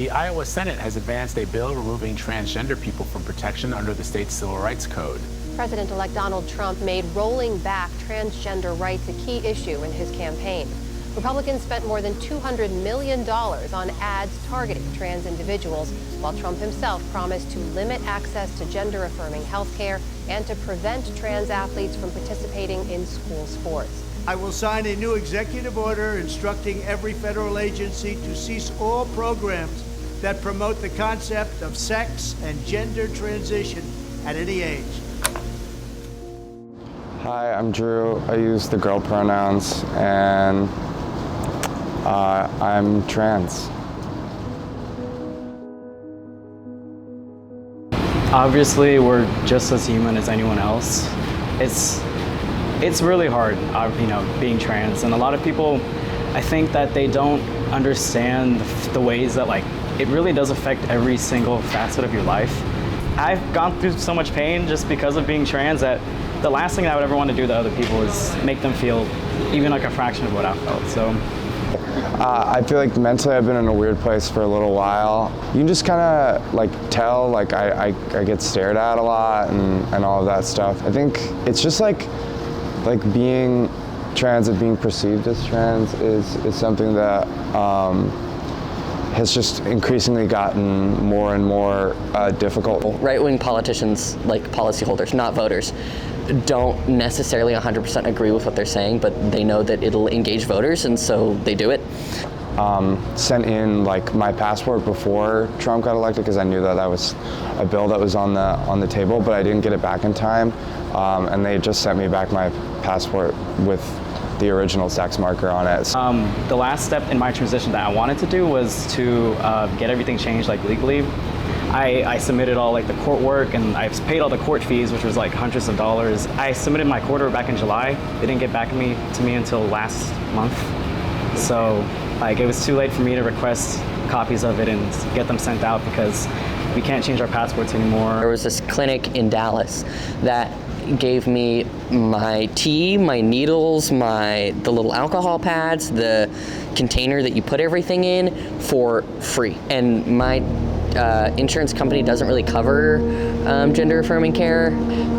The Iowa Senate has advanced a bill removing transgender people from protection under the state's Civil Rights Code. President-elect Donald Trump made rolling back transgender rights a key issue in his campaign. Republicans spent more than $200 million on ads targeting trans individuals, while Trump himself promised to limit access to gender-affirming health care and to prevent trans athletes from participating in school sports. I will sign a new executive order instructing every federal agency to cease all programs that promote the concept of sex and gender transition at any age. Hi, I'm Drew. I use the girl pronouns, and I'm trans. Obviously, we're just as human as anyone else. It's really hard, being trans, and a lot of people, I think that they don't understand the ways that it really does affect every single facet of your life. I've gone through so much pain just because of being trans that the last thing I would ever want to do to other people is make them feel even a fraction of what I felt. So. I feel like mentally I've been in a weird place for a little while. You can just kind of tell I get stared at a lot and all of that stuff. I think it's just like being trans and being perceived as trans is something that has just increasingly gotten more and more difficult. Right-wing politicians, like policyholders, not voters, don't necessarily 100% agree with what they're saying, but they know that it'll engage voters, and so they do it. Sent in my passport before Trump got elected because I knew that was a bill that was on the table, but I didn't get it back in time, and they just sent me back my passport with the original sex marker on it. The last step in my transition that I wanted to do was to get everything changed legally. I submitted all the court work, and I paid all the court fees, which was hundreds of dollars. I submitted my court order back in July. They didn't get back to me until last month. So it was too late for me to request copies of it and get them sent out because we can't change our passports anymore. There was this clinic in Dallas that gave me my tea, my needles, the little alcohol pads, the container that you put everything in for free. And my insurance company doesn't really cover gender affirming care.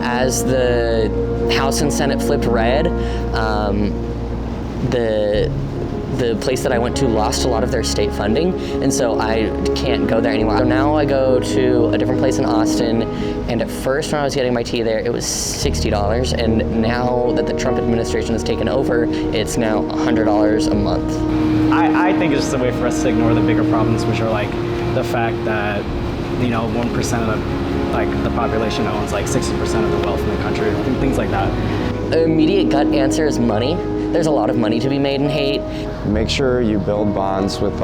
As the House and Senate flipped red, the place that I went to lost a lot of their state funding, and so I can't go there anymore. So now I go to a different place in Austin, and at first when I was getting my tea there, it was $60, and now that the Trump administration has taken over, it's now $100 a month. I think it's just a way for us to ignore the bigger problems, which are the fact that 1% of the population owns 60% of the wealth in the country, things like that. The immediate gut answer is money. There's a lot of money to be made in hate. Make sure you build bonds with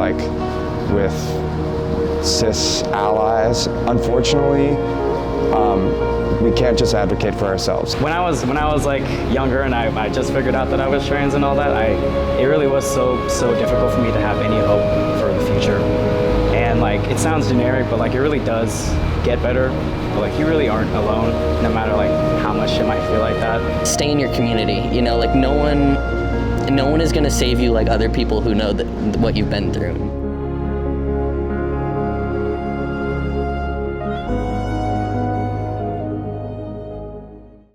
cis allies. Unfortunately, we can't just advocate for ourselves. When I was younger and I just figured out that I was trans and all that, it really was so difficult for me to have any hope for the future. And it sounds generic, but it really does get better. But you really aren't alone, no matter how much it might feel like that. Stay in your community. No one is gonna save you like other people who know what you've been through.